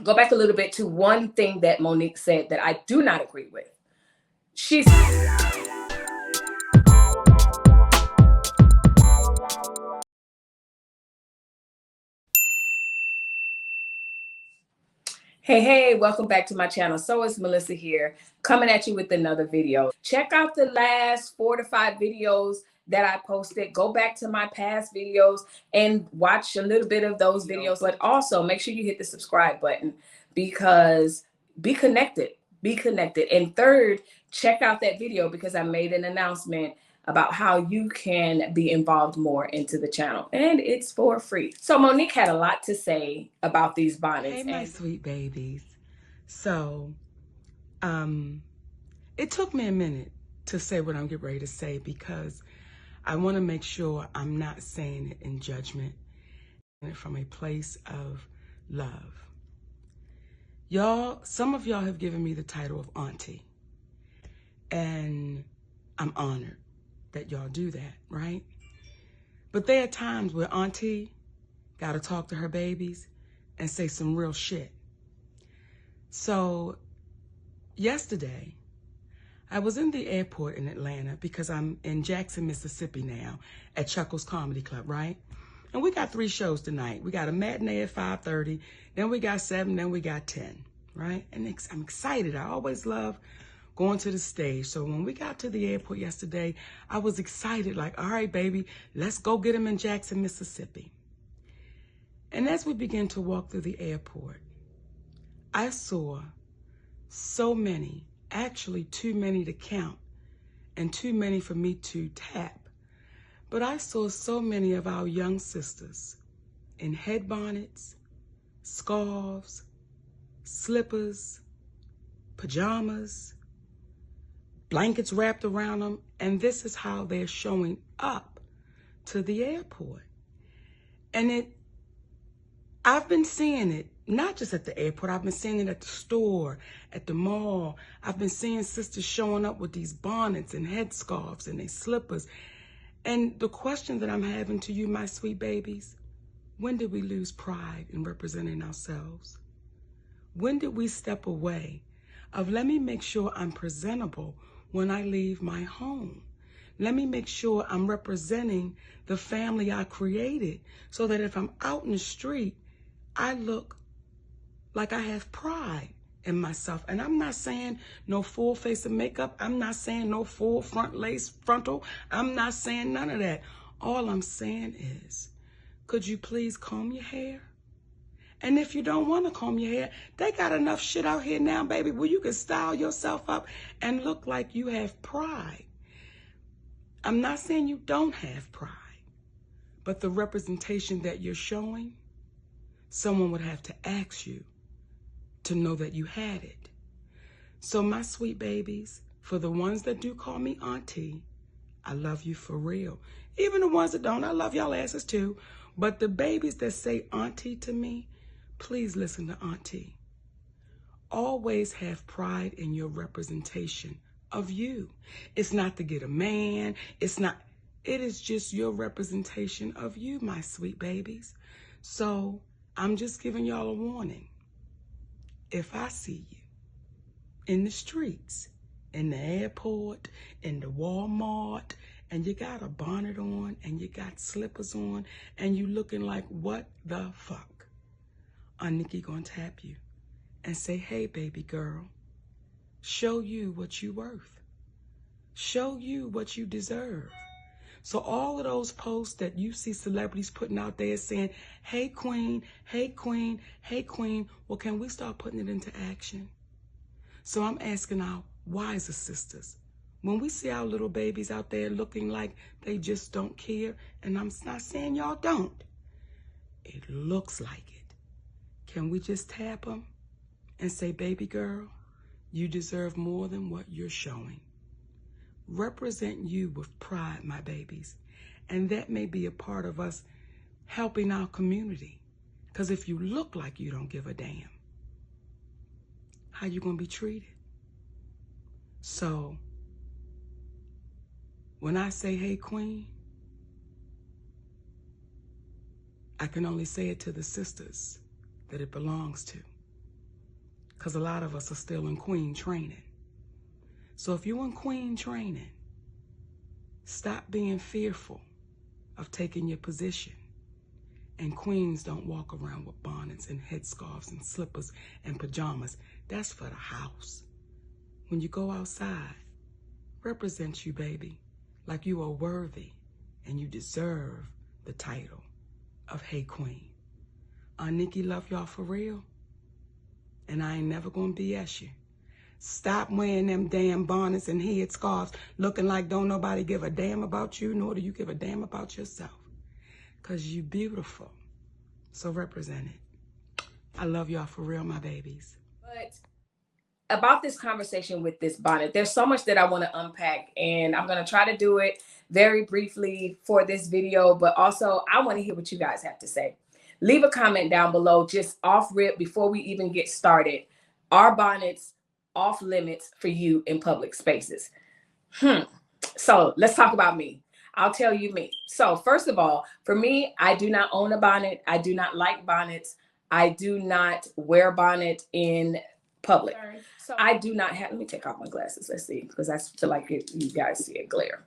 go back a little bit to one thing that Monique said that I do not agree with. She's hey, welcome back to my channel. So it's Melissa here, coming at you with another video. Check out the last 4 to 5 videos that I posted. Go back to my past videos and watch a little bit of those videos. But also make sure you hit the subscribe button, because be connected. Be connected. And third, check out that video because I made an announcement about how you can be involved more into the channel, and it's for free. So Monique had a lot to say about these bonnets. Hey, my sweet babies. So, it took me a minute to say what I'm getting ready to say because I want to make sure I'm not saying it in judgment, from a place of love. Y'all, some of y'all have given me the title of auntie, and I'm honored that y'all do that, right? But there are times where auntie got to talk to her babies and say some real shit. So yesterday, I was in the airport in Atlanta because I'm in Jackson, Mississippi now at Chuckles Comedy Club, right? And we got 3 shows tonight. We got a matinee at 5:30, then we got 7, then we got 10, right? And I'm excited. I always love going to the stage. So when we got to the airport yesterday, I was excited, like, all right, baby, let's go get them in Jackson, Mississippi. And as we began to walk through the airport, I saw so many, actually too many to count and too many for me to tap. But I saw so many of our young sisters in head bonnets, scarves, slippers, pajamas, blankets wrapped around them, and this is how they're showing up to the airport. And I've been seeing it, not just at the airport, I've been seeing it at the store, at the mall. I've been seeing sisters showing up with these bonnets and headscarves and their slippers. And the question that I'm having to you, my sweet babies, when did we lose pride in representing ourselves? When did we step away of, let me make sure I'm presentable when I leave my home? Let me make sure I'm representing the family I created so that if I'm out in the street, I look like I have pride in myself. And I'm not saying no full face of makeup. I'm not saying no full front lace frontal. I'm not saying none of that. All I'm saying is, could you please comb your hair? And if you don't want to comb your hair, they got enough shit out here now, baby, where you can style yourself up and look like you have pride. I'm not saying you don't have pride, but the representation that you're showing, someone would have to ask you to know that you had it. So my sweet babies, for the ones that do call me auntie, I love you for real. Even the ones that don't, I love y'all asses too. But the babies that say auntie to me, please listen to auntie. Always have pride in your representation of you. It's not to get a man. It is just your representation of you, my sweet babies. So I'm just giving y'all a warning. If I see you in the streets, in the airport, in the Walmart, and you got a bonnet on and you got slippers on and you looking like what the fuck, Aunt Nikki gonna tap you and say, hey, baby girl, show you what you worth. Show you what you deserve. So all of those posts that you see celebrities putting out there saying, hey, queen, hey, queen, hey, queen, well, can we start putting it into action? So I'm asking our wiser sisters, when we see our little babies out there looking like they just don't care, and I'm not saying y'all don't, it looks like it. Can we just tap them and say, baby girl, you deserve more than what you're showing. Represent you with pride, my babies. And that may be a part of us helping our community. Because if you look like you don't give a damn, how you gonna be treated? So when I say, hey, queen, I can only say it to the sisters that it belongs to. because a lot of us are still in queen training. So if you're in queen training, stop being fearful of taking your position. And queens don't walk around with bonnets and headscarves and slippers and pajamas. That's for the house. When you go outside, represent you, baby, like you are worthy and you deserve the title of Hey Queen. Nikki love y'all for real. And I ain't never gonna BS you. Stop wearing them damn bonnets and headscarves looking like don't nobody give a damn about you, nor do you give a damn about yourself. Because you beautiful. So represent it. I love y'all for real, my babies. But about this conversation with this bonnet, there's so much that I want to unpack, and I'm going to try to do it very briefly for this video, but also I want to hear what you guys have to say. Leave a comment down below, just off rip, before we even get started. Are bonnets off limits for you in public spaces? So let's talk about me. I'll tell you me. So first of all, for me, I do not own a bonnet. I do not like bonnets. I do not wear bonnet in public. So I do not have, let me take off my glasses. Let's see, because I feel like you guys see a glare.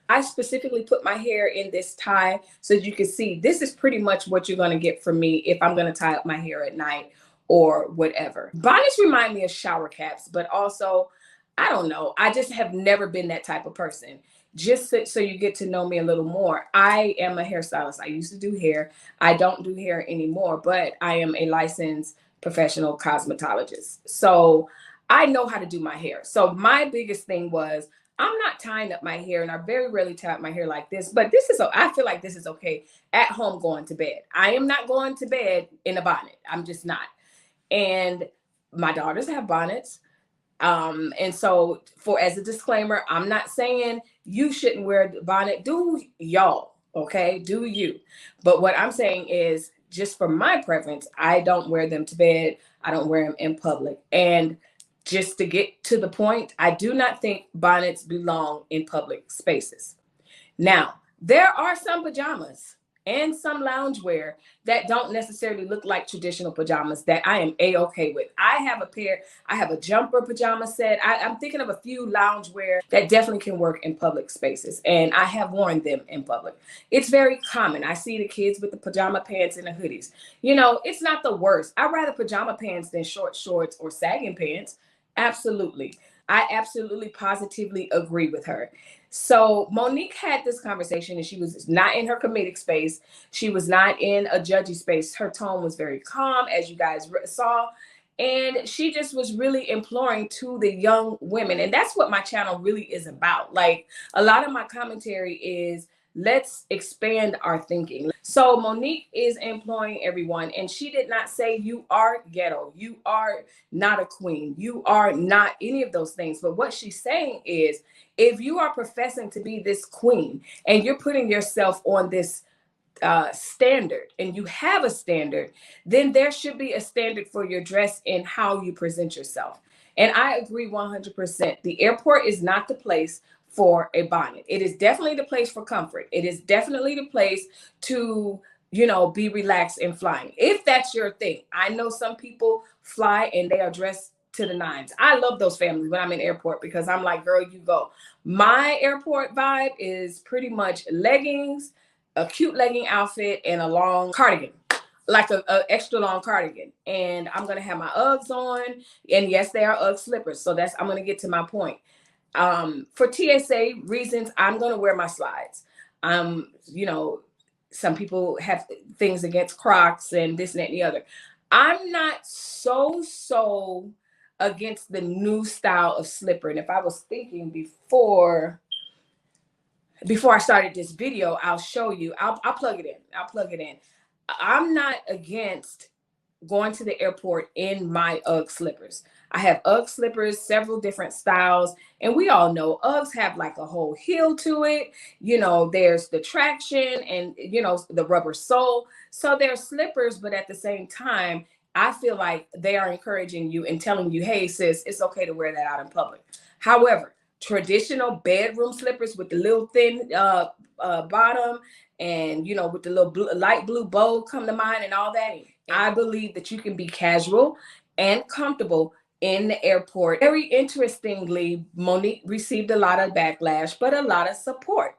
I specifically put my hair in this tie so that you can see this is pretty much what you're going to get from me if I'm going to tie up my hair at night or whatever. Bonnets remind me of shower caps, but also, I don't know. I just have never been that type of person. Just so you get to know me a little more, I am a hairstylist. I used to do hair. I don't do hair anymore, but I am a licensed professional cosmetologist. So I know how to do my hair. So my biggest thing was, I'm not tying up my hair, and I very rarely tie up my hair like this, but this is, I feel like this is okay at home going to bed. I am not going to bed in a bonnet. I'm just not. And my daughters have bonnets. And so as a disclaimer, I'm not saying you shouldn't wear the bonnet. Do y'all, okay? Do you. But what I'm saying is, just for my preference, I don't wear them to bed. I don't wear them in public. And just to get to the point, I do not think bonnets belong in public spaces. Now, there are some pajamas and some loungewear that don't necessarily look like traditional pajamas that I am A-okay with. I have a pair, I have a jumper pajama set. I'm thinking of a few loungewear that definitely can work in public spaces, and I have worn them in public. It's very common. I see the kids with the pajama pants and the hoodies. You know, it's not the worst. I'd rather pajama pants than short shorts or sagging pants. Absolutely. I absolutely positively agree with her. So Monique had this conversation, and she was not in her comedic space. She was not in a judgy space. Her tone was very calm, as you guys saw. And she just was really imploring to the young women. And that's what my channel really is about. Like, a lot of my commentary is, let's expand our thinking. So Monique is employing everyone, and she did not say you are ghetto, you are not a queen, you are not any of those things. But what she's saying is, if you are professing to be this queen and you're putting yourself on this standard, and you have a standard, then there should be a standard for your dress and how you present yourself. And I agree 100%. The airport is not the place for a bonnet. It is definitely the place for comfort. It is definitely the place to, you know, be relaxed in flying, if that's your thing. I know some people fly and they are dressed to the nines. I love those families when I'm in airport, because I'm like, girl, you go. My airport vibe is pretty much leggings, a cute legging outfit, and a long cardigan, like a extra long cardigan. And I'm going to have my Uggs on. And yes, they are Ugg slippers. So I'm going to get to my point. For TSA reasons, I'm going to wear my slides. You know, some people have things against Crocs and this and that and the other. I'm not so against the new style of slipper. And if I was thinking before I started this video, I'll show you. I'll plug it in. I'll plug it in. I'm not against going to the airport in my Ugg slippers. I have Ugg slippers, several different styles, and we all know Uggs have like a whole heel to it. You know, there's the traction and, you know, the rubber sole. So they're slippers, but at the same time, I feel like they are encouraging you and telling you, hey, sis, it's okay to wear that out in public. However, traditional bedroom slippers with the little thin bottom and, you know, with the little light blue bow come to mind and all that, I believe that you can be casual and comfortable in the airport. Very interestingly, Monique received a lot of backlash, but a lot of support.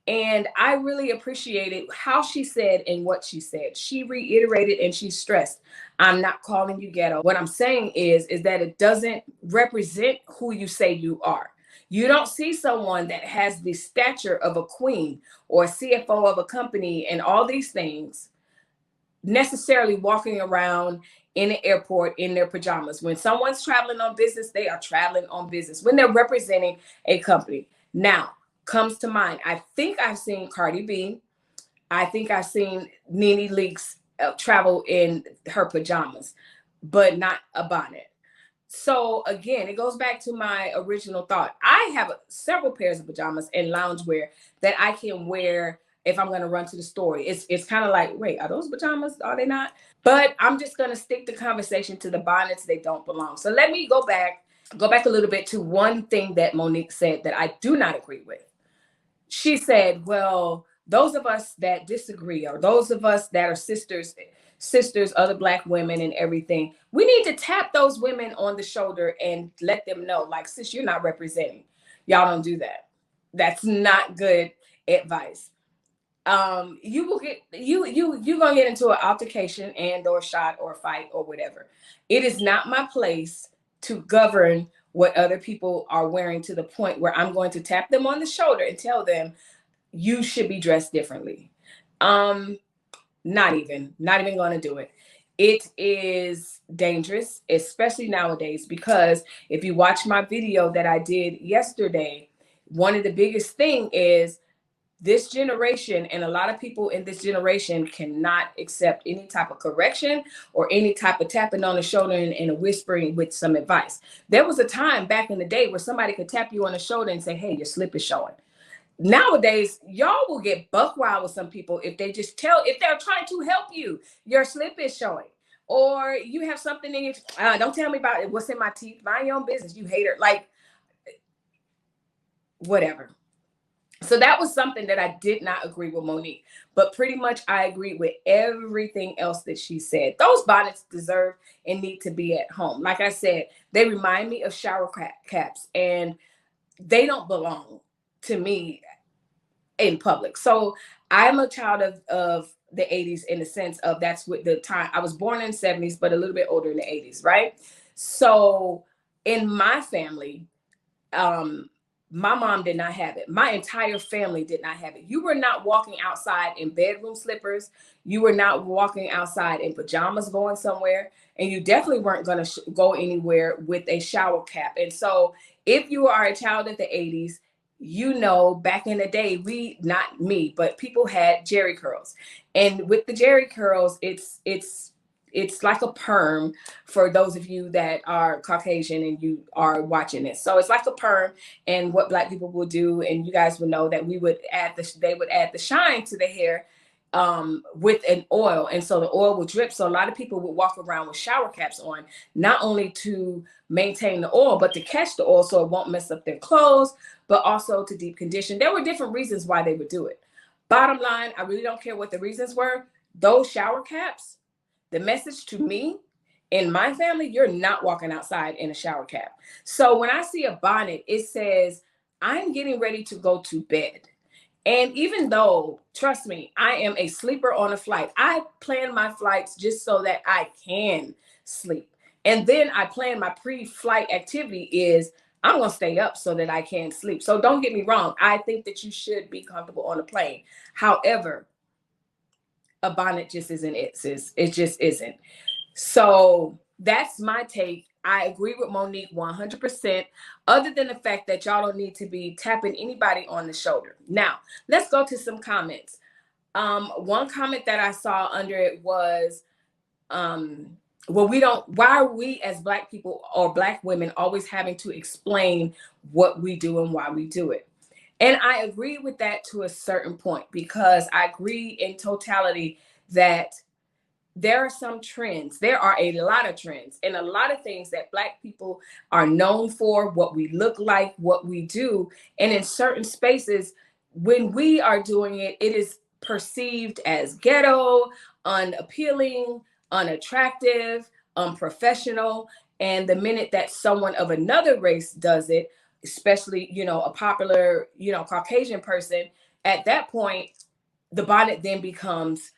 And I really appreciated how she said and what she said. She reiterated and she stressed, I'm not calling you ghetto. What I'm saying is that it doesn't represent who you say you are. You don't see someone that has the stature of a queen or a CFO of a company and all these things necessarily walking around in an airport in their pajamas. When someone's traveling on business, they are traveling on business when they're representing a company. Now, comes to mind, I think I've seen Cardi B. I think I've seen Nene Leakes travel in her pajamas, but not a bonnet. So again, it goes back to my original thought. I have several pairs of pajamas and loungewear that I can wear if I'm going to run to the store. It's kind of like, wait, are those pajamas? Are they not? But I'm just going to stick the conversation to the bonnets. They don't belong. So let me go back a little bit to one thing that Monique said that I do not agree with. She said, well, those of us that disagree, or those of us that are sisters, other Black women and everything, we need to tap those women on the shoulder and let them know, like, sis, you're not representing. Y'all don't do that. That's not good advice. You will get you gonna get into an altercation and or shot or fight or whatever. It is not my place to govern what other people are wearing to the point where I'm going to tap them on the shoulder and tell them you should be dressed differently. Not even going to do it. It is dangerous, especially nowadays, because if you watch my video that I did yesterday, one of the biggest thing is this generation, and a lot of people in this generation cannot accept any type of correction or any type of tapping on the shoulder and a whispering with some advice. There was a time back in the day where somebody could tap you on the shoulder and say, hey, your slip is showing. Nowadays, y'all will get buck wild with some people if they just if they're trying to help you, your slip is showing. Or you have something in your, don't tell me about it, what's in my teeth, mind your own business, you hater, like, whatever. So that was something that I did not agree with Monique, but pretty much I agree with everything else that she said. Those bonnets deserve and need to be at home. Like I said, they remind me of shower caps, and they don't belong to me in public. So I'm a child of the 80s in the sense of that's what the time I was born in the 70s, but a little bit older in the 80s, right? So in my family, my mom did not have it. My entire family did not have it. You were not walking outside in bedroom slippers. You were not walking outside in pajamas going somewhere. And you definitely weren't going to go anywhere with a shower cap. And so if you are a child of the 80s, you know, back in the day, not me, but people had jerry curls. And with the jerry curls, it's like a perm for those of you that are Caucasian and you are watching this. So it's like a perm, and what Black people will do, and you guys will know that they would add the shine to the hair with an oil, and so the oil will drip. So a lot of people would walk around with shower caps on, not only to maintain the oil, but to catch the oil so it won't mess up their clothes, but also to deep condition. There were different reasons why they would do it. Bottom line, I really don't care what the reasons were. Those shower caps, the message to me in my family, you're not walking outside in a shower cap. So when I see a bonnet, it says, I'm getting ready to go to bed. And even though, trust me, I am a sleeper on a flight, I plan my flights just so that I can sleep. And then I plan my pre-flight activity is I'm going to stay up so that I can sleep. So don't get me wrong. I think that you should be comfortable on a plane. However, a bonnet just isn't it, sis. It just isn't. So that's my take. I agree with Monique 100%, other than the fact that y'all don't need to be tapping anybody on the shoulder. Now, let's go to some comments. One comment that I saw under it was, why are we as Black people or Black women always having to explain what we do and why we do it? And I agree with that to a certain point, because I agree in totality that there are some trends. There are a lot of trends and a lot of things that Black people are known for, what we look like, what we do. And in certain spaces, when we are doing it, it is perceived as ghetto, unappealing, unattractive, unprofessional. And the minute that someone of another race does it, especially, a popular, Caucasian person, at that point, the bonnet then becomes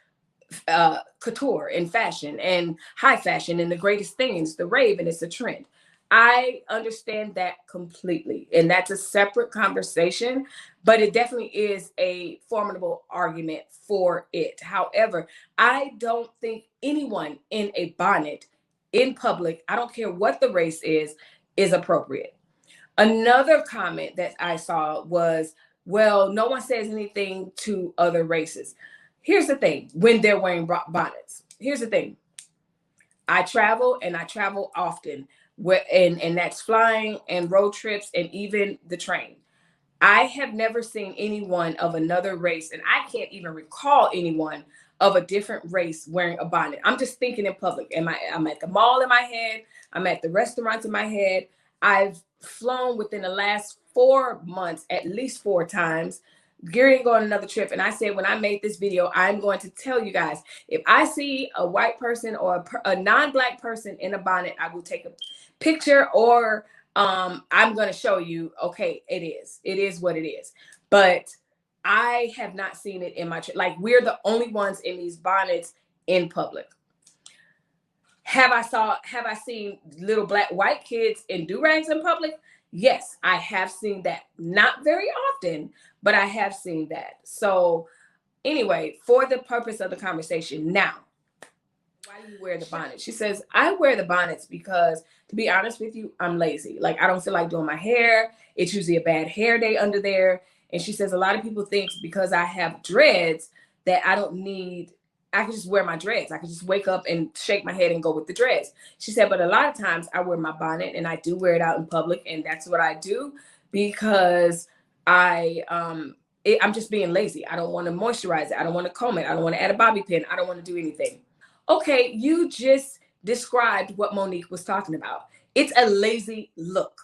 couture and fashion and high fashion and the greatest things, the rave, and it's a trend. I understand that completely. And that's a separate conversation, but it definitely is a formidable argument for it. However, I don't think anyone in a bonnet in public, I don't care what the race is appropriate. Another comment that I saw was, well, no one says anything to other races. Here's the thing, when they're wearing bonnets. Here's the thing. I travel and I travel often, and that's flying and road trips and even the train. I have never seen anyone of another race, and I can't even recall anyone of a different race wearing a bonnet. I'm just thinking in public. I'm at the mall in my head. I'm at the restaurants in my head. I've flown within the last 4 months at least 4 times. Gearing to go on another trip. And I said, when I made this video, I'm going to tell you guys, if I see a white person or a non-black person in a bonnet, I will take a picture, or I'm going to show you, okay, it is what it is. But I have not seen it in my trip. Like, we're the only ones in these bonnets in public. Have I seen little black white kids in do-rags in public? Yes, I have seen that. Not very often, but I have seen that. So anyway, for the purpose of the conversation now, why do you wear the bonnet? She says, I wear the bonnets because, to be honest with you, I'm lazy. Like, I don't feel like doing my hair. It's usually a bad hair day under there. And she says, a lot of people think because I have dreads that I can just wear my dreads. I can just wake up and shake my head and go with the dreads. She said, but a lot of times I wear my bonnet and I do wear it out in public. And that's what I do because I'm just being lazy. I don't want to moisturize it. I don't want to comb it. I don't want to add a bobby pin. I don't want to do anything. Okay, you just described what Monique was talking about. It's a lazy look.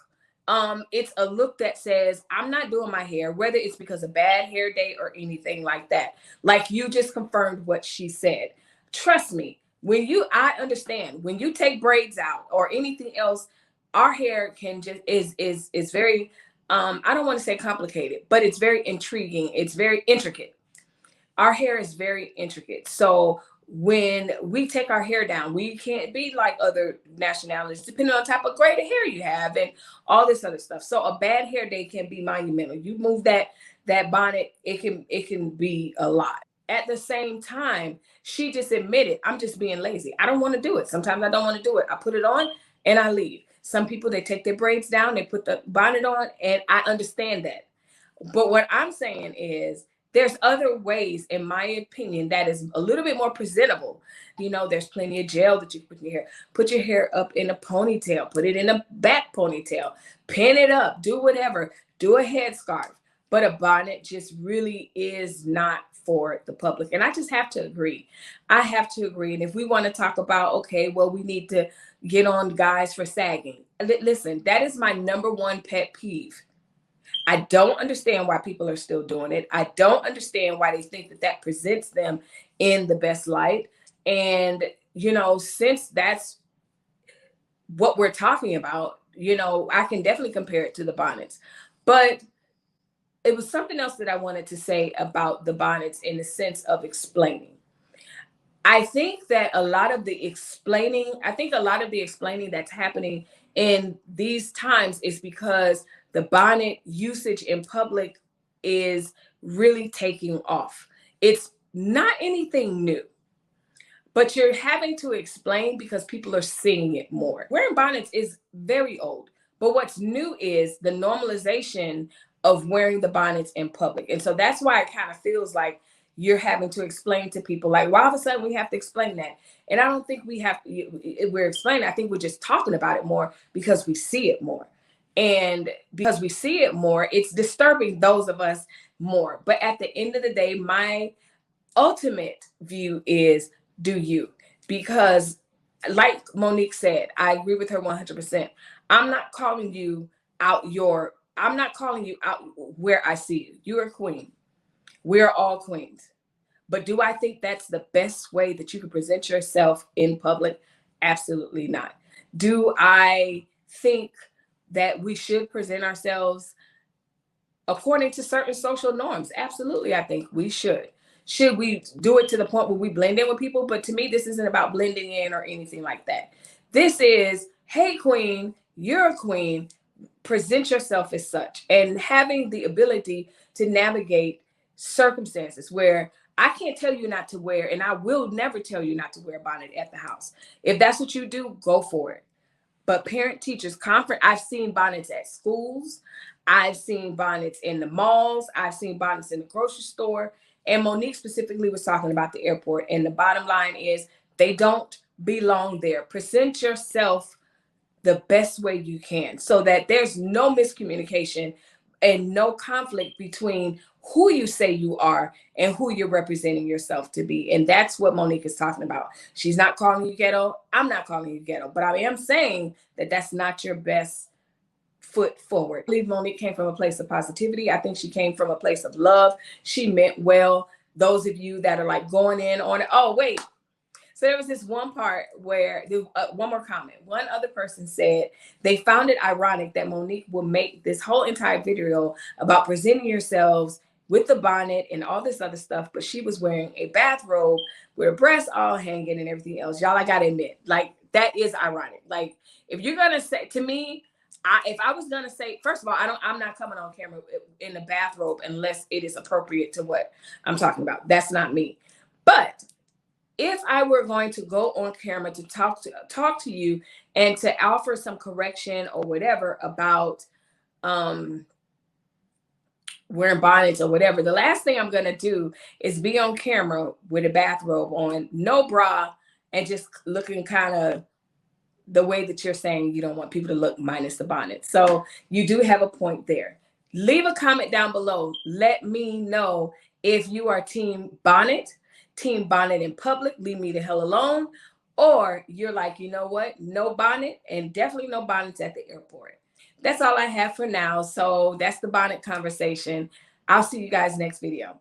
It's a look that says, I'm not doing my hair, whether it's because of bad hair day or anything like that. Like, you just confirmed what she said. Trust me, I understand when you take braids out or anything else, our hair can just is very I don't want to say complicated, but it's very intriguing. It's very intricate. Our hair is very intricate. So when we take our hair down, we can't be like other nationalities, depending on the type of grade of hair you have and all this other stuff. So a bad hair day can be monumental. You move that bonnet, it can be a lot. At the same time, she just admitted, I'm just being lazy. I don't want to do it. Sometimes I don't want to do it. I put it on and I leave. Some people, they take their braids down, they put the bonnet on, and I understand that. But what I'm saying is, there's other ways, in my opinion, that is a little bit more presentable. There's plenty of gel that you put in your hair. Put your hair up in a ponytail, put it in a back ponytail, pin it up, do whatever, do a headscarf. But a bonnet just really is not for the public. And I just have to agree. I have to agree. And if we want to talk about, okay, well, we need to get on guys for sagging. Listen, that is my number one pet peeve. I don't understand why people are still doing it. I don't understand why they think that presents them in the best light. And, since that's what we're talking about, I can definitely compare it to the bonnets. But it was something else that I wanted to say about the bonnets in the sense of explaining. I think a lot of the explaining that's happening in these times is because the bonnet usage in public is really taking off. It's not anything new, but you're having to explain because people are seeing it more. Wearing bonnets is very old, but what's new is the normalization of wearing the bonnets in public. And so that's why it kind of feels like you're having to explain to people, like, why all of a sudden we have to explain that? And I don't think we're explaining. I think we're just talking about it more because we see it more. And because we see it more, it's disturbing those of us more. But at the end of the day, my ultimate view is, do you? Because like Monique said, I agree with her 100%. I'm not calling you out where I see you. You're a queen. We're all queens. But do I think that's the best way that you can present yourself in public? Absolutely not. Do I think that we should present ourselves according to certain social norms? Absolutely, I think we should. Should we do it to the point where we blend in with people? But to me, this isn't about blending in or anything like that. This is, hey, queen, you're a queen. Present yourself as such, and having the ability to navigate circumstances where I can't tell you not to wear, and I will never tell you not to wear a bonnet at the house. If that's what you do, go for it. But parent teachers conference, I've seen bonnets at schools. I've seen bonnets in the malls. I've seen bonnets in the grocery store. And Monique specifically was talking about the airport. And the bottom line is they don't belong there. Present yourself the best way you can so that there's no miscommunication and no conflict between who you say you are and who you're representing yourself to be. And that's what Monique is talking about. She's not calling you ghetto. I'm not calling you ghetto, but I am saying that that's not your best foot forward. I believe Monique came from a place of positivity. I think she came from a place of love. She meant well. Those of you that are like going in on it, oh, wait. So there was this one part where, one more comment. One other person said they found it ironic that Monique will make this whole entire video about presenting yourselves with the bonnet and all this other stuff, but she was wearing a bathrobe with her breasts all hanging and everything else. Y'all, I gotta admit, like, that is ironic. Like, if you're gonna say to me, if I was gonna say, first of all, I'm not coming on camera in the bathrobe unless it is appropriate to what I'm talking about. That's not me. But if I were going to go on camera to talk to you and to offer some correction or whatever about wearing bonnets or whatever, the last thing I'm going to do is be on camera with a bathrobe on, no bra, and just looking kind of the way that you're saying you don't want people to look minus the bonnet. So you do have a point there. Leave a comment down below. Let me know if you are team bonnet in public, leave me the hell alone, or you're like, you know what, no bonnet, and definitely no bonnets at the airport. That's all I have for now. So that's the bonnet conversation. I'll see you guys next video.